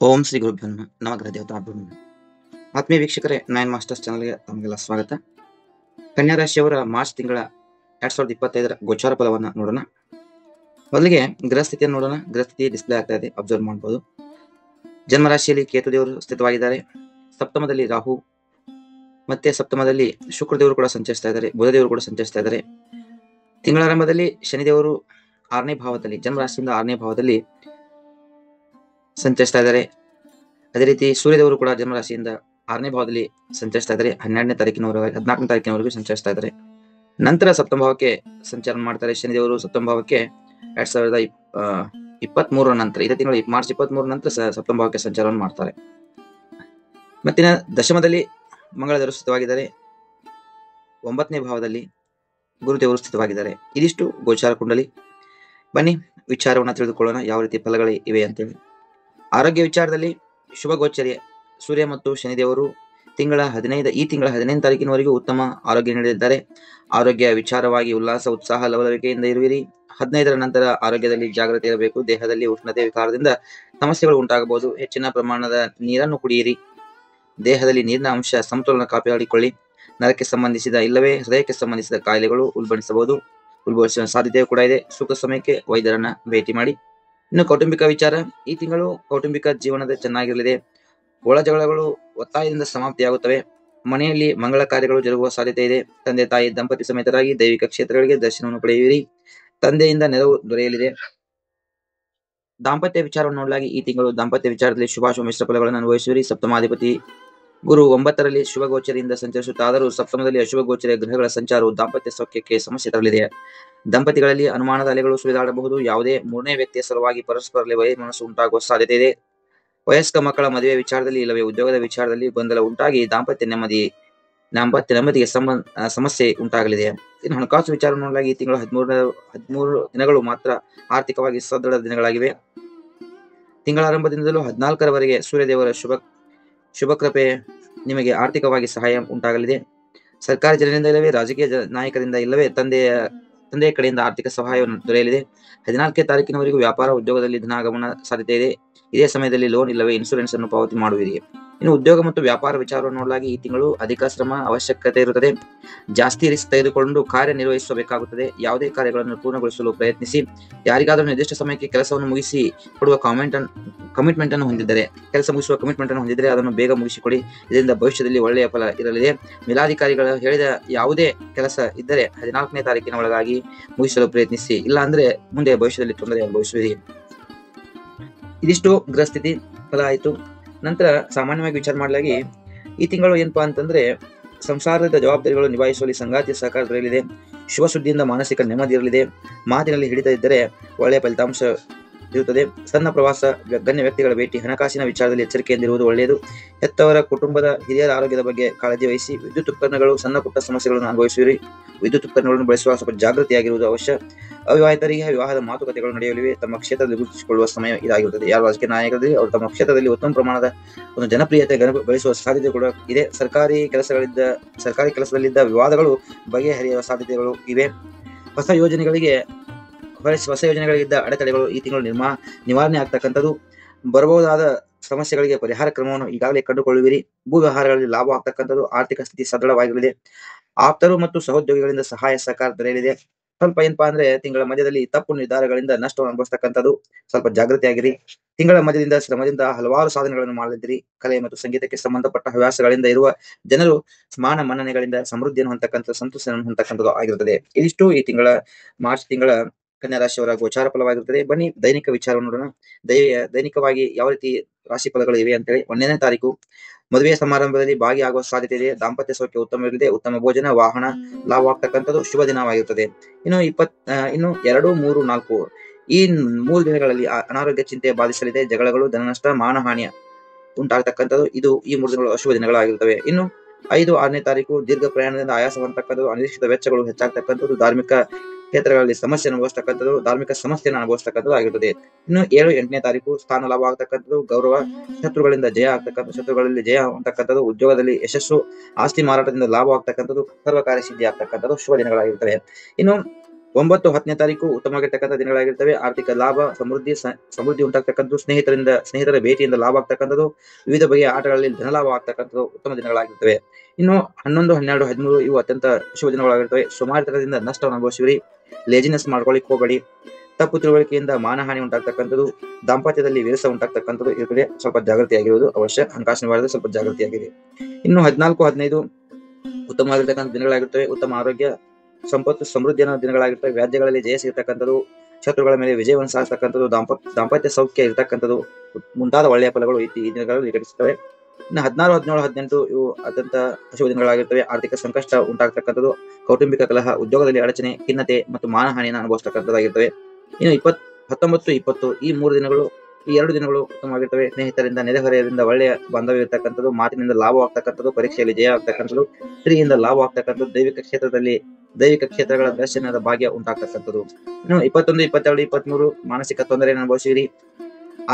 ಓಂ ಶ್ರೀ ಗುರುಭ್ಯೋ ನಮಃ. ನವಗ್ರಹ ದೇವತಾಭ್ಯೋ ನಮಃ. ಆತ್ಮೀಯ ವೀಕ್ಷಕರೇ, ನೈನ್ ಮಾಸ್ಟರ್ಸ್ ಚಾನಲ್ಗೆ ತಮಗೆಲ್ಲ ಸ್ವಾಗತ. ಕನ್ಯಾ ರಾಶಿಯವರ ಮಾರ್ಚ್ ತಿಂಗಳ 2025 ಗೋಚಾರ ಫಲವನ್ನ ನೋಡೋಣ. ಮೊದಲಿಗೆ ಗ್ರಹ ಸ್ಥಿತಿಯನ್ನು ನೋಡೋಣ. ಗ್ರಹ ಸ್ಥಿತಿ ಡಿಸ್ಪ್ಲೇ ಆಗ್ತಾ ಇದೆ, ಅಬ್ಸರ್ವ್ ಮಾಡಬಹುದು. ಜನ್ಮ ರಾಶಿಯಲ್ಲಿ ಕೇತು ದೇವರು ಸ್ಥಿತವಾಗಿದ್ದಾರೆ. ಸಪ್ತಮದಲ್ಲಿ ರಾಹು ಮತ್ತೆ ಸಪ್ತಮದಲ್ಲಿ ಶುಕ್ರ ದೇವರು ಕೂಡ ಸಂಚರಿಸ್ತಾ ಇದ್ದಾರೆ. ಬುಧ ದೇವರು ಕೂಡ ಸಂಚರಿಸ್ತಾ ಇದ್ದಾರೆ. ತಿಂಗಳ ಆರಂಭದಲ್ಲಿ ಶನಿದೇವರು 6ನೇ ಭಾವದಲ್ಲಿ, ಜನ್ಮ ರಾಶಿಯಿಂದ 6ನೇ ಭಾವದಲ್ಲಿ ಸಂಚರಿಸ್ತಾ ಇದ್ದಾರೆ. ಅದೇ ರೀತಿ ಸೂರ್ಯದೇವರು ಕೂಡ ಜನ್ಮರಾಶಿಯಿಂದ 6ನೇ ಭಾವದಲ್ಲಿ ಸಂಚರಿಸ್ತಾ ಇದ್ದಾರೆ. 12ನೇ ತಾರೀಕಿನವರೆಗೆ 14ನೇ ತಾರೀಕಿನವರೆಗೂ ಸಂಚರಿಸ್ತಾ ಇದ್ದಾರೆ. ನಂತರ ಸಪ್ತಮ ಭಾವಕ್ಕೆ ಸಂಚಾರ ಮಾಡ್ತಾರೆ. ಶನಿದೇವರು ಸಪ್ತಮ ಭಾವಕ್ಕೆ 2023 ನಂತರ, ಇದೇ ತಿಂಗಳು ಮಾರ್ಚ್ 23 ನಂತರ ಸಪ್ತಮ ಭಾವಕ್ಕೆ ಸಂಚಾರವನ್ನು ಮಾಡ್ತಾರೆ. ಮತ್ತಿನ ದಶಮದಲ್ಲಿ ಮಂಗಳದೇವರು ಸ್ಥಿತವಾಗಿದ್ದಾರೆ. 9ನೇ ಭಾವದಲ್ಲಿ ಗುರುದೇವರು ಸ್ಥಿತವಾಗಿದ್ದಾರೆ. ಇದಿಷ್ಟು ಗೋಚಾರ ಕುಂಡಲಿ. ಬನ್ನಿ ವಿಚಾರವನ್ನ ತಿಳಿದುಕೊಳ್ಳೋಣ, ಯಾವ ರೀತಿ ಫಲಗಳು ಇವೆ ಅಂತೇಳಿ. ಆರೋಗ್ಯ ವಿಚಾರದಲ್ಲಿ ಶುಭ ಗೋಚರ್ಯ ಸೂರ್ಯ ಮತ್ತು ಶನಿದೇವರು ಈ ತಿಂಗಳ 15ನೇ ತಾರೀಕಿನವರೆಗೂ ಉತ್ತಮ ಆರೋಗ್ಯ ನೀಡಲಿದ್ದಾರೆ. ಆರೋಗ್ಯ ವಿಚಾರವಾಗಿ ಉಲ್ಲಾಸ, ಉತ್ಸಾಹ, ಲವಲವಿಕೆಯಿಂದ ಇರುವಿರಿ. 15ರ ನಂತರ ಆರೋಗ್ಯದಲ್ಲಿ ಜಾಗ್ರತೆ ಇರಬೇಕು. ದೇಹದಲ್ಲಿ ಉಷ್ಣತೆ ವಿಕಾರದಿಂದ ಸಮಸ್ಯೆಗಳು ಉಂಟಾಗಬಹುದು. ಹೆಚ್ಚಿನ ಪ್ರಮಾಣದ ನೀರನ್ನು ಕುಡಿಯಿರಿ. ದೇಹದಲ್ಲಿ ನೀರಿನ ಅಂಶ ಸಮತೋಲನ ಕಾಪಾಡಿಕೊಳ್ಳಿ. ನರಕ್ಕೆ ಸಂಬಂಧಿಸಿದ ಇಲ್ಲವೇ ಹೃದಯಕ್ಕೆ ಸಂಬಂಧಿಸಿದ ಕಾಯಿಲೆಗಳು ಉಲ್ಬಣಿಸುವ ಸಾಧ್ಯತೆ ಕೂಡ ಇದೆ. ಸೂಕ್ತ ಸಮಯಕ್ಕೆ ವೈದ್ಯರನ್ನ ಭೇಟಿ ಮಾಡಿ. ಇನ್ನು ಕೌಟುಂಬಿಕ ವಿಚಾರ, ಈ ತಿಂಗಳು ಕೌಟುಂಬಿಕ ಜೀವನದ ಚೆನ್ನಾಗಿರಲಿದೆ. ಒಳ ಜಗಳಗಳು ಒತ್ತಾಯದಿಂದ ಸಮಾಪ್ತಿಯಾಗುತ್ತವೆ. ಮನೆಯಲ್ಲಿ ಮಂಗಳ ಕಾರ್ಯಗಳು ಜರುಗುವ ಸಾಧ್ಯತೆ ಇದೆ. ತಂದೆ ತಾಯಿ ದಂಪತಿ ಸಮೇತರಾಗಿ ದೈವಿಕ ಕ್ಷೇತ್ರಗಳಿಗೆ ದರ್ಶನವನ್ನು ಪಡೆಯುವಿರಿ. ತಂದೆಯಿಂದ ನೆರವು ದೊರೆಯಲಿದೆ. ದಾಂಪತ್ಯ ವಿಚಾರವನ್ನು ನೋಡಲಾಗಿ ಈ ತಿಂಗಳು ದಾಂಪತ್ಯ ವಿಚಾರದಲ್ಲಿ ಶುಭಾಶುಭ ಮಿಶ್ರ ಫಲಗಳನ್ನು ಅನುಭವಿಸುವಿರಿ. ಸಪ್ತಮಾಧಿಪತಿ ಗುರು 9ರಲ್ಲಿ ಶುಭ ಗೋಚರಿಯಿಂದ ಸಂಚರಿಸುತ್ತಾದರೂ ಸಪ್ತಮದಲ್ಲಿ ಅಶುಭ ಗೋಚರಿಯ ಗ್ರಹಗಳ ಸಂಚಾರವು ದಾಂಪತ್ಯ ಸೌಖ್ಯಕ್ಕೆ ಸಮಸ್ಯೆ ತರಲಿದೆ. ದಂಪತಿಗಳಲ್ಲಿ ಅನುಮಾನದ ಅಲೆಗಳು ಸುಳಿದಾಡಬಹುದು. ಯಾವುದೇ ಮೂರನೇ ವ್ಯಕ್ತಿಯ ಸಲುವಾಗಿ ಪರಸ್ಪರರಲ್ಲಿ ವೈಮನಸ್ಸು ಉಂಟಾಗುವ ಸಾಧ್ಯತೆ ಇದೆ. ವಯಸ್ಕ ಮಕ್ಕಳ ಮದುವೆ ವಿಚಾರದಲ್ಲಿ ಇಲ್ಲವೇ ಉದ್ಯೋಗದ ವಿಚಾರದಲ್ಲಿ ಗೊಂದಲ ಉಂಟಾಗಿ ದಾಂಪತ್ಯ ನೆಮ್ಮದಿಗೆ ಸಮಸ್ಯೆ ಉಂಟಾಗಲಿದೆ. ಇನ್ನು ಹಣಕಾಸು ವಿಚಾರ ನೋಡಲಾಗಿ ಈ ತಿಂಗಳು 13 ದಿನಗಳು ಮಾತ್ರ ಆರ್ಥಿಕವಾಗಿ ಸದೃಢ ದಿನಗಳಾಗಿವೆ. ತಿಂಗಳ ಆರಂಭದಿಂದಲೂ 14ರವರೆಗೆ ಸೂರ್ಯದೇವರ ಶುಭ ಕೃಪೆ ನಿಮಗೆ ಆರ್ಥಿಕವಾಗಿ ಸಹಾಯ ಉಂಟಾಗಲಿದೆ. ಸರ್ಕಾರಿ ಜನರಿಂದ ಇಲ್ಲವೇ ರಾಜಕೀಯ ನಾಯಕರಿಂದ ಇಲ್ಲವೇ ತಂದೆಯ ಕಡೆಯಿಂದ ಆರ್ಥಿಕ ಸಹಾಯ ದೊರೆಯಲಿದೆ. 14ನೇ ತಾರೀಕಿನವರೆಗೂ ವ್ಯಾಪಾರ ಉದ್ಯೋಗದಲ್ಲಿ ಧನಾಗಮನ ಸಾಧ್ಯತೆ ಇದೆ. ಇದೇ ಸಮಯದಲ್ಲಿ ಲೋನ್ ಇಲ್ಲವೇ ಇನ್ಸೂರೆನ್ಸ್ ಅನ್ನು ಪಾವತಿ ಮಾಡುವಿರಿ. ಇನ್ನು ಉದ್ಯೋಗ ಮತ್ತು ವ್ಯಾಪಾರ ವಿಚಾರವನ್ನು ನೋಡಲಾಗಿ ಈ ತಿಂಗಳು ಅಧಿಕ ಶ್ರಮ ಅವಶ್ಯಕತೆ ಇರುತ್ತದೆ. ಜಾಸ್ತಿ ರಿಸ್ಕ್ ತೆಗೆದುಕೊಂಡು ಕಾರ್ಯನಿರ್ವಹಿಸಬೇಕಾಗುತ್ತದೆ. ಯಾವುದೇ ಕಾರ್ಯಗಳನ್ನು ಪೂರ್ಣಗೊಳಿಸಲು ಪ್ರಯತ್ನಿಸಿ. ಯಾರಿಗಾದರೂ ನಿರ್ದಿಷ್ಟ ಸಮಯಕ್ಕೆ ಕೆಲಸವನ್ನು ಮುಗಿಸಿ ಕೊಡುವ ಕಮಿಟ್ಮೆಂಟ್ ಅನ್ನು ಹೊಂದಿದ್ದರೆ ಅದನ್ನು ಬೇಗ ಮುಗಿಸಿಕೊಡಿ. ಇದರಿಂದ ಭವಿಷ್ಯದಲ್ಲಿ ಒಳ್ಳೆಯ ಫಲ ಇರಲಿದೆ. ಮೇಲಾಧಿಕಾರಿಗಳು ಹೇಳಿದ ಯಾವುದೇ ಕೆಲಸ ಇದ್ದರೆ 14ನೇ ತಾರೀಕಿನ ಒಳಗಾಗಿ ಮುಗಿಸಲು ಪ್ರಯತ್ನಿಸಿ. ಇಲ್ಲ ಅಂದ್ರೆ ಮುಂದೆ ಭವಿಷ್ಯದಲ್ಲಿ ತೊಂದರೆ ಅನುಭವಿಸುವಿರಿ. ಇದಿಷ್ಟು ಗೃಹಸ್ಥಿತಿ ಫಲ ಆಯಿತು. ನಂತರ ಸಾಮಾನ್ಯವಾಗಿ ವಿಚಾರ ಮಾಡಲಾಗಿ ಈ ತಿಂಗಳು ಏನಪ್ಪಾ ಅಂತಂದ್ರೆ ಸಂಸಾರದ ಜವಾಬ್ದಾರಿಗಳು ನಿಭಾಯಿಸುವಲ್ಲಿ ಸಂಗಾತಿಯ ಸಹಕಾರ ದೊರೆಯಲಿದೆ. ಶುಭ ಸುದ್ದಿಯಿಂದ ಮಾನಸಿಕ ನೆಮ್ಮದಿ ಇರಲಿದೆ. ಮಾತಿನಲ್ಲಿ ಹಿಡಿತ ಇದ್ದರೆ ಒಳ್ಳೆಯ ಫಲಿತಾಂಶ ಇರುತ್ತದೆ. ಸಣ್ಣ ಪ್ರವಾಸ, ಗಣ್ಯ ವ್ಯಕ್ತಿಗಳ ಭೇಟಿ, ಹಣಕಾಸಿನ ವಿಚಾರದಲ್ಲಿ ಎಚ್ಚರಿಕೆಯಿಂದಿರುವುದು ಒಳ್ಳೆಯದು. ಹೆತ್ತವರ ಕುಟುಂಬದ ಹಿರಿಯರ ಆರೋಗ್ಯದ ಬಗ್ಗೆ ಕಾಳಜಿ ವಹಿಸಿ. ವಿದ್ಯುತ್ ಉಪಕರಣಗಳು ಸಣ್ಣ ಪುಟ್ಟ ಸಮಸ್ಯೆಗಳನ್ನು ಅನುಭವಿಸುವಿರಿ. ವಿದ್ಯುತ್ ಉಪಕರಣಗಳನ್ನು ಬಳಸುವಾಗ ಸ್ವಲ್ಪ ಜಾಗೃತಿಯಾಗಿರುವುದು ಅವಶ್ಯ. ಅವಿವಾಹಿತರಿಗೆ ವಿವಾಹದ ಮಾತುಕತೆಗಳು ನಡೆಯಲಿವೆ. ತಮ್ಮ ಕ್ಷೇತ್ರದಲ್ಲಿ ಗುರುತಿಸಿಕೊಳ್ಳುವ ಸಮಯ ಇದಾಗಿರುತ್ತದೆ. ಯಾರು ರಾಜಕೀಯ ನಾಯಕರಲ್ಲಿ ಅವರು ತಮ್ಮ ಕ್ಷೇತ್ರದಲ್ಲಿ ಉತ್ತಮ ಪ್ರಮಾಣದ ಒಂದು ಜನಪ್ರಿಯತೆ ಗಳಿಸುವ ಸಾಧ್ಯತೆ ಕೂಡ ಇದೆ. ಸರ್ಕಾರಿ ಕೆಲಸದಲ್ಲಿದ್ದ ವಿವಾದಗಳು ಬಗೆಹರಿಯುವ ಸಾಧ್ಯತೆಗಳು ಇವೆ. ಹೊಸ ಯೋಜನೆಗಳಿಗಿದ್ದ ಅಡೆತಡೆಗಳು ಈ ತಿಂಗಳು ನಿವಾರಣೆ ಆಗ್ತಕ್ಕಂಥದ್ದು. ಬರಬಹುದಾದ ಸಮಸ್ಯೆಗಳಿಗೆ ಪರಿಹಾರ ಕ್ರಮವನ್ನು ಈಗಾಗಲೇ ಕಂಡುಕೊಳ್ಳುವಿರಿ. ಭೂ ವ್ಯವಹಾರಗಳಲ್ಲಿ ಲಾಭ ಆಗ್ತಕ್ಕಂಥದ್ದು. ಆರ್ಥಿಕ ಸ್ಥಿತಿ ಸದೃಢವಾಗಿರಲಿದೆ. ಆಪ್ತರು ಮತ್ತು ಸಹೋದ್ಯೋಗಿಗಳಿಂದ ಸಹಾಯ ಸಹಕಾರ ದೊರೆಯಲಿದೆ. ಸ್ವಲ್ಪ ಏನಪ್ಪಾ ಅಂದ್ರೆ ತಿಂಗಳ ಮಧ್ಯದಲ್ಲಿ ತಪ್ಪು ನಿರ್ಧಾರಗಳಿಂದ ನಷ್ಟವನ್ನು ಅನುಭವಿಸ್ತಕ್ಕಂಥದ್ದು. ಸ್ವಲ್ಪ ಜಾಗೃತಿಯಾಗಿರಿ. ತಿಂಗಳ ಮಧ್ಯದಿಂದ ಶ್ರಮದಿಂದ ಹಲವಾರು ಸಾಧನೆಗಳನ್ನು ಮಾಡಲಿದ್ದೀರಿ. ಕಲೆ ಮತ್ತು ಸಂಗೀತಕ್ಕೆ ಸಂಬಂಧಪಟ್ಟ ಹವ್ಯಾಸಗಳಿಂದ ಇರುವ ಜನರು ಮಾನ ಮನ್ನಣೆಗಳಿಂದ ಸಮೃದ್ಧಿಯನ್ನು ಹೊಂದತಕ್ಕಂಥ ಸಂತೋಷವನ್ನು ಹೊಂದತಕ್ಕಂಥದ್ದು ಆಗಿರುತ್ತದೆ. ಇದಿಷ್ಟು ಈ ತಿಂಗಳ ಮಾರ್ಚ್ ತಿಂಗಳ ಕನ್ಯಾ ರಾಶಿಯವರ ಗೋಚಾರ ಫಲವಾಗಿರುತ್ತದೆ. ಬನ್ನಿ ದೈನಿಕ ವಿಚಾರವನ್ನು ನೋಡೋಣ. ದೈನಿಕವಾಗಿ ಯಾವ ರೀತಿ ರಾಶಿ ಫಲಗಳು ಇವೆ ಅಂತೇಳಿ. 1ನೇ ತಾರೀಕು ಮದುವೆಯ ಸಮಾರಂಭದಲ್ಲಿ ಭಾಗಿಯಾಗುವ ಸಾಧ್ಯತೆ ಇದೆ. ದಾಂಪತ್ಯ ಸೌಖ್ಯ ಉತ್ತಮವಿರಲಿದೆ. ಉತ್ತಮ ಭೋಜನ, ವಾಹನ ಲಾಭವಾಗ್ತಕ್ಕಂಥದ್ದು ಶುಭ ದಿನವಾಗಿರುತ್ತದೆ. ಇನ್ನು 2, 3, 4 ಈ 3 ದಿನಗಳಲ್ಲಿ ಅನಾರೋಗ್ಯ ಚಿಂತೆ ಬಾಧಿಸಲಿದೆ. ಜಗಳಗಳು, ಧನನಷ್ಟ, ಮಾನಹಾನಿ ಉಂಟಾಗತಕ್ಕಂಥದ್ದು. ಈ 3 ದಿನಗಳು ಅಶುಭ ದಿನಗಳಾಗಿರುತ್ತವೆ. ಇನ್ನು 5, 6ನೇ ತಾರೀಕು ದೀರ್ಘ ಪ್ರಯಾಣದಿಂದ ಆಯಾಸವಂತಕ್ಕಂಥದ್ದು, ಅನಿರೀಕ್ಷಿತ ವೆಚ್ಚಗಳು ಹೆಚ್ಚಾಗ್ತಕ್ಕಂಥದ್ದು, ಧಾರ್ಮಿಕ ಕ್ಷೇತ್ರಗಳಲ್ಲಿ ಸಮಸ್ಯೆಯನ್ನು ಅನುಭವಿಸ್ತಕ್ಕಂಥದ್ದು ಆಗಿರುತ್ತದೆ. ಇನ್ನು 7, 8ನೇ ತಾರೀಕು ಸ್ಥಾನ ಲಾಭ ಆಗ್ತಕ್ಕಂಥದ್ದು, ಗೌರವ, ಶತ್ರುಗಳಲ್ಲಿ ಜಯ ಆಗ್ತಕ್ಕಂಥದ್ದು, ಉದ್ಯೋಗದಲ್ಲಿ ಯಶಸ್ಸು, ಆಸ್ತಿ ಮಾರಾಟದಿಂದ ಲಾಭ ಆಗ್ತಕ್ಕಂಥದ್ದು, ಸರ್ವ ಕಾರ್ಯ ಸಿದ್ಧಿ ಆಗ್ತಕ್ಕಂಥದ್ದು ಶುಭ ದಿನಗಳಾಗಿರುತ್ತವೆ. ಇನ್ನು 9, 10ನೇ ತಾರೀಕು ಉತ್ತಮವಾಗಿರ್ತಕ್ಕಂಥ ದಿನಗಳಾಗಿರ್ತವೆ. ಆರ್ಥಿಕ ಲಾಭ, ಸಮೃದ್ಧಿ ಉಂಟಾಗ್ತಕ್ಕಂಥದ್ದು, ಸ್ನೇಹಿತರ ಭೇಟಿಯಿಂದ ಲಾಭ ಆಗ್ತಕ್ಕಂಥದ್ದು, ವಿವಿಧ ಬಗೆಯ ಆಟಗಳಲ್ಲಿ ಧನಲಾಭ ಆಗ್ತಕ್ಕಂಥದ್ದು ಉತ್ತಮ ದಿನಗಳಾಗಿರ್ತವೆ. ಇನ್ನು 11, 12, 13 ಇವು ಅತ್ಯಂತ ಶುಭ ದಿನಗಳಾಗಿರ್ತವೆ. ಸೋಮಾರಿತನದಿಂದ ನಷ್ಟವನ್ನು ಅನುಭವಿಸುವಿರಿ. ಲೇಜಿನೆಸ್ ಮಾಡ್ಕೊಳ್ಳಿಕ್ ಹೋಗಬೇಡಿ. ತಪ್ಪು ತಿಳುವಳಿಕೆಯಿಂದ ಮಾನಹಾನಿ ಉಂಟಾಗ್ತಕ್ಕಂಥದ್ದು, ದಾಂಪತ್ಯದಲ್ಲಿ ವಿರಸ ಉಂಟಾಗ್ತಕ್ಕಂಥದ್ದು ಇರ್ತದೆ. ಸ್ವಲ್ಪ ಜಾಗೃತಿಯಾಗಿರುವುದು ಅವಶ್ಯ. ಹಣಕಾಸಿನ ವಿಚಾರದಲ್ಲಿ ಸ್ವಲ್ಪ ಜಾಗೃತಿಯಾಗಿದೆ. ಇನ್ನು 14, 15 ಉತ್ತಮವಾಗಿರ್ತಕ್ಕಂಥ ದಿನಗಳಾಗಿರ್ತವೆ. ಉತ್ತಮ ಆರೋಗ್ಯ, ಸಂಪತ್ತು, ಸಮೃದ್ಧಿಯ ದಿನಗಳಾಗಿರ್ತವೆ. ವ್ಯಾಜ್ಯಗಳಲ್ಲಿ ಜಯ ಸಿಗತಕ್ಕಂಥದ್ದು, ಶತ್ರುಗಳ ಮೇಲೆ ವಿಜಯವನ್ನು ಸಾಧಿಸತಕ್ಕಂಥದ್ದು, ದಾಂಪತ್ಯ ಸೌಖ್ಯ ಇರತಕ್ಕಂಥದ್ದು ಮುಂತಾದ ಒಳ್ಳೆಯ ಫಲಗಳು ಈ ದಿನಗಳಲ್ಲಿ ಘಟಿಸುತ್ತವೆ. ಇನ್ನು 16, 17, 18 ಇವು ಅತ್ಯಂತ ಶುಭ ದಿನಗಳಾಗಿರ್ತವೆ. ಆರ್ಥಿಕ ಸಂಕಷ್ಟ ಉಂಟಾಗ್ತಕ್ಕಂಥದ್ದು, ಕೌಟುಂಬಿಕ ಕಲಹ, ಉದ್ಯೋಗದಲ್ಲಿ ಅಡಚಣೆ, ಖಿನ್ನತೆ ಮತ್ತು ಮಾನಹಾನಿಯನ್ನು ಅನುಭವಿಸತಕ್ಕಂಥದ್ದಾಗಿರ್ತವೆ. ಇನ್ನು 19, 20 ಈ 2 ದಿನಗಳು ಉತ್ತಮವಾಗಿರ್ತವೆ. ಸ್ನೇಹಿತರಿಂದ, ನೆರೆಹೊರೆಯರಿಂದ ಒಳ್ಳೆಯ ಬಾಂಧವ್ಯ ಇರತಕ್ಕಂಥದ್ದು, ಮಾತಿನಿಂದ ಲಾಭವಾಗ್ತಕ್ಕಂಥದ್ದು, ಪರೀಕ್ಷೆಯಲ್ಲಿ ಜಯ ಆಗ್ತಕ್ಕಂಥದ್ದು, ಸ್ತ್ರೀಯಿಂದ ಲಾಭವಾಗ್ತಕ್ಕಂಥದ್ದು, ದೈವಿಕ ಕ್ಷೇತ್ರಗಳ ದರ್ಶನದ ಭಾಗ್ಯ ಉಂಟಾಗ್ತಕ್ಕಂಥದ್ದು. ಇನ್ನು 21, 22, 23 ಮಾನಸಿಕ ತೊಂದರೆಯನ್ನು ಅನುಭವಿಸುವಿರಿ.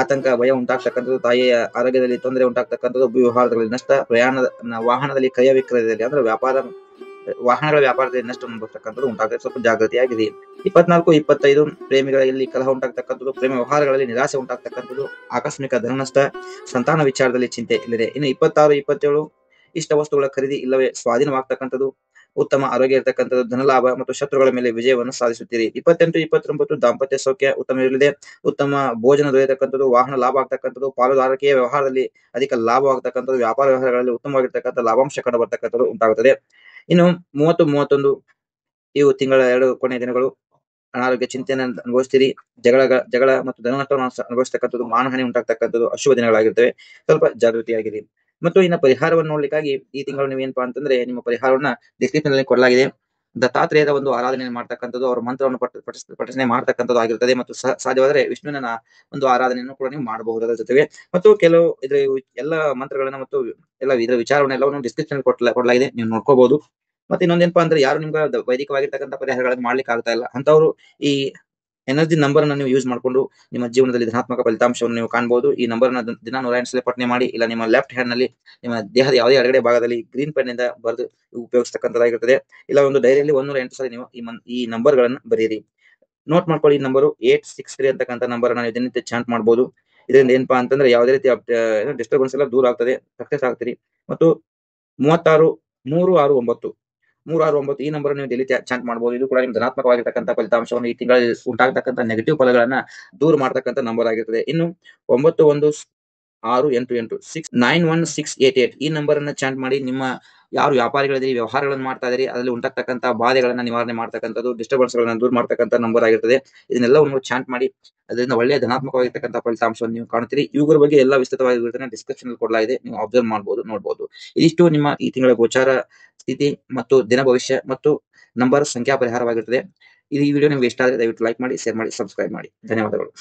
ಆತಂಕ, ಭಯ ಉಂಟಾಗ್ತಕ್ಕಂಥದ್ದು, ತಾಯಿಯ ಆರೋಗ್ಯದಲ್ಲಿ ತೊಂದರೆ ಉಂಟಾಗ್ತಕ್ಕಂಥದ್ದು, ವ್ಯವಹಾರದಲ್ಲಿ ನಷ್ಟ, ವಾಹನದಲ್ಲಿ ಕ್ರಯ ವಿಕ್ರಯದಲ್ಲಿ ಅಂದ್ರೆ ವಾಹನಗಳ ವ್ಯಾಪಾರದಲ್ಲಿ ನಷ್ಟ ಅನುಭವಿಸ್ತಕ್ಕಂಥದ್ದು ಉಂಟಾಗ್ತದೆ. ಸ್ವಲ್ಪ ಜಾಗೃತಿಯಾಗಿದೆ. 24, 25 ಪ್ರೇಮಿಗಳಲ್ಲಿ ಕಲಹ ಉಂಟಾಗ್ತಕ್ಕಂಥದ್ದು, ಪ್ರೇಮ ವ್ಯವಹಾರಗಳಲ್ಲಿ ನಿರಾಸೆ ಉಂಟಾಗ್ತಕ್ಕಂಥದ್ದು, ಆಕಸ್ಮಿಕ ಧನನಷ್ಟ, ಸಂತಾನ ವಿಚಾರದಲ್ಲಿ ಚಿಂತೆ ಇಲ್ಲಿದೆ. ಇನ್ನು 26, 27 ಇಷ್ಟ ವಸ್ತುಗಳ ಖರೀದಿ ಇಲ್ಲವೇ ಸ್ವಾಧೀನವಾಗ್ತಕ್ಕಂಥದ್ದು, ಉತ್ತಮ ಆರೋಗ್ಯ ಇರತಕ್ಕಂಥದ್ದು, ಧನಲಾಭ ಮತ್ತು ಶತ್ರುಗಳ ಮೇಲೆ ವಿಜಯವನ್ನು ಸಾಧಿಸುತ್ತೀರಿ. 28, 29 ದಾಂಪತ್ಯ ಸೌಖ್ಯ ಉತ್ತಮವಿರಲಿದೆ. ಉತ್ತಮ ಭೋಜನ ದೊರೆಯತಕ್ಕಂಥದ್ದು, ವಾಹನ ಲಾಭ ಆಗ್ತಕ್ಕಂಥದ್ದು, ಪಾಲುದಾರಿಕೆಯ ವ್ಯವಹಾರದಲ್ಲಿ ಅಧಿಕ ಲಾಭವಾಗ್ತಕ್ಕಂಥದ್ದು, ವ್ಯಾಪಾರ ವ್ಯವಹಾರಗಳಲ್ಲಿ ಉತ್ತಮವಾಗಿರ್ತಕ್ಕಂಥ ಲಾಭಾಂಶ ಕಂಡು ಬರ್ತಕ್ಕಂಥದ್ದು ಉಂಟಾಗುತ್ತದೆ. ಇನ್ನು 30, 31 ಇವು ತಿಂಗಳ 2 ಕೊನೆಯ ದಿನಗಳು. ಅನಾರೋಗ್ಯ ಚಿಂತೆಯನ್ನು ಅನುಭವಿಸ್ತೀರಿ. ಜಗಳ ಮತ್ತು ಧನನಷ್ಟವನ್ನು ಅನುಭವಿಸ್ತಕ್ಕಂಥದ್ದು, ಮಾನಹಾನಿ ಉಂಟಾಗ್ತಕ್ಕಂಥದ್ದು ಅಶುಭ ದಿನಗಳಾಗಿರ್ತವೆ. ಸ್ವಲ್ಪ ಜಾಗೃತಿಯಾಗಿರಿ. ಮತ್ತು ಇನ್ನು ಪರಿಹಾರವನ್ನು ನೋಡ್ಲಿಕ್ಕಾಗಿ ಈ ತಿಂಗಳು ನೀವೇನಪ್ಪಾ ಅಂತಂದ್ರೆ ನಿಮ್ಮ ಪರಿಹಾರವನ್ನ ಡಿಸ್ಕ್ರಿಪ್ಷನ್ ಅಲ್ಲಿ ಕೊಡಲಾಗಿದೆ. ದತ್ತಾತ್ರೇಯದ ಒಂದು ಆರಾಧನೆ ಮಾಡ್ತಕ್ಕಂಥದ್ದು, ಅವರ ಮಂತ್ರವನ್ನು ಪಠನೆ ಮಾಡ್ತಕ್ಕಂಥದ್ದು ಆಗಿರ್ತದೆ. ಮತ್ತು ಸಾಧ್ಯವಾದರೆ ವಿಷ್ಣುವಿನ ಒಂದು ಆರಾಧನೆಯನ್ನು ಕೂಡ ನೀವು ಮಾಡಬಹುದಾದ ಜೊತೆಗೆ ಮತ್ತು ಕೆಲವು ಇದ್ರ ಎಲ್ಲ ಮಂತ್ರಗಳನ್ನ ಮತ್ತು ಎಲ್ಲ ಇದರ ವಿಚಾರವನ್ನ ಎಲ್ಲವನ್ನು ಡಿಸ್ಕ್ರಿಪ್ಷನ್ ಕೊಡಲಾಗಿದೆ, ನೀವು ನೋಡ್ಕೋಬಹುದು. ಮತ್ತೆ ಇನ್ನೊಂದೇನಪ್ಪಾ ಅಂದ್ರೆ ಯಾರು ನಿಮ್ಗೆ ವೈದಿಕವಾಗಿರ್ತಕ್ಕಂಥ ಪರಿಹಾರಗಳನ್ನು ಮಾಡ್ಲಿಕ್ಕೆ ಆಗ್ತಾ ಇಲ್ಲ ಅಂತವ್ರು ಈ ಎನರ್ಜಿ ನಂಬರ್ ಅನ್ನು ನೀವು ಯೂಸ್ ಮಾಡಿಕೊಂಡು ನಿಮ್ಮ ಜೀವನದಲ್ಲಿ ಧನಾತ್ಮಕ ಫಲಿತಾಂಶವನ್ನು ನೀವು ಕಾಣಬಹುದು. ಈ ನಂಬರ್ ನ ದಿನ 108 ಸಲ ಪಠನೆ ಮಾಡಿ, ಇಲ್ಲ ನಿಮ್ಮ ಲೆಫ್ಟ್ ಹ್ಯಾಂಡ್ ನಲ್ಲಿ ನಿಮ್ಮ ದೇಹದ ಯಾವುದೇ ಎಡಗಡೆ ಭಾಗದಲ್ಲಿ ಗ್ರೀನ್ ಪೆನ್ ಇಂದ ಬರೆದು ಉಪಯೋಗಿಸತಕ್ಕಂಥದ್ದಾಗಿರ್ತದೆ. ಇಲ್ಲ ಒಂದು ಡೈರಿಯಲ್ಲಿ 108 ಸಲ ನೀವು ಈ ನಂಬರ್ ಗಳನ್ನ ಬರೀರಿ. ನೋಟ್ ಮಾಡ್ಕೊಳ್ಳಿ. ಈ ನಂಬರು 863 ಅಂತಕ್ಕಂಥ ನಂಬರ್ ಅನ್ನ ದಿನನಿತ್ಯ ಚಾಂಟ್ ಮಾಡಬಹುದು. ಇದರಿಂದ ಏನಪ್ಪಾ ಅಂತಂದ್ರೆ ಯಾವುದೇ ರೀತಿ ಡಿಸ್ಟರ್ಬೆನ್ಸ್ ಎಲ್ಲ ದೂರ ಆಗ್ತದೆ, ಸಕ್ಸೆಸ್ ಆಗ್ತೀರಿ. ಮತ್ತು 36, 369 ಈ ನಂಬರ್ ನೀವು ಡೈಲಿ ಚಾಂಟ್ ಮಾಡಬಹುದು. ಇದು ಕೂಡ ನಿಮ್ ಧನಾತ್ಮಕವಾಗಿರ್ತಕ್ಕಂಥ ಫಲಿತಾಂಶವನ್ನು ಈ ತಿಂಗಳಲ್ಲಿ ಉಂಟಾಗತಕ್ಕಂಥ ನೆಗೆಟಿವ್ ಫಲಗಳನ್ನ ದೂರ ಮಾಡತಕ್ಕಂಥ ನಂಬರ್ ಆಗಿರ್ತದೆ. ಇನ್ನು 916688 ಈ ನಂಬರ್ ಅನ್ನ ಚಾಂಟ್ ಮಾಡಿ ನಿಮ್ಮ ಯಾರು ವ್ಯಾಪಾರಿಗಳಿದ್ದೀರಿ, ವ್ಯವಹಾರಗಳನ್ನು ಮಾಡ್ತಾ ಇದ್ದೀರಿ, ಅದರಲ್ಲಿ ಉಂಟಾಗ್ತಕ್ಕಂಥ ಬಾಧೆಗಳನ್ನ ನಿವಾರಣೆ ಮಾಡ್ತಕ್ಕಂಥದ್ದು, ಡಿಸ್ಟರ್ಬೆನ್ಸ್ ಗಳನ್ನ ದೂರ ಮಾಡ್ತಕ್ಕಂಥ ನಂಬರ್ ಆಗಿರ್ತದೆ. ಇದನ್ನೆಲ್ಲವನ್ನು ಚಾಂಟ್ ಮಾಡಿ ಅದರಿಂದ ಒಳ್ಳೆಯ ಧನಾತ್ಮಕವಾಗಿರ್ತಕ್ಕಂಥ ಫಲಿತಾಂಶವನ್ನು ನೀವು ಕಾಣ್ತೀರಿ. ಇವುಗಳ ಬಗ್ಗೆ ಎಲ್ಲ ವಿಸ್ತೃತವಾಗಿ ಡಿಸ್ಕ್ರಿಪ್ಷನ್ ಅಲ್ಲಿ ಕೊಡಲಾಗಿದೆ, ನೀವು ಅಬ್ಸರ್ವ್ ಮಾಡಬಹುದು, ನೋಡಬಹುದು. ಇದಿಷ್ಟು ನಿಮ್ಮ ಈ ತಿಂಗಳ ಗೋಚಾರ ಸ್ಥಿತಿ ಮತ್ತು ದಿನ ಭವಿಷ್ಯ ಮತ್ತು ನಂಬರ್ ಸಂಖ್ಯಾ ಪರಿಹಾರವಾಗಿರ್ತದೆ. ಈ ವಿಡಿಯೋ ನಿಮ್ಗೆ ಇಷ್ಟ ಆದರೆ ದಯವಿಟ್ಟು ಲೈಕ್ ಮಾಡಿ, ಶೇರ್ ಮಾಡಿ, ಸಬ್ಸ್ಕ್ರೈಬ್ ಮಾಡಿ. ಧನ್ಯವಾದಗಳು.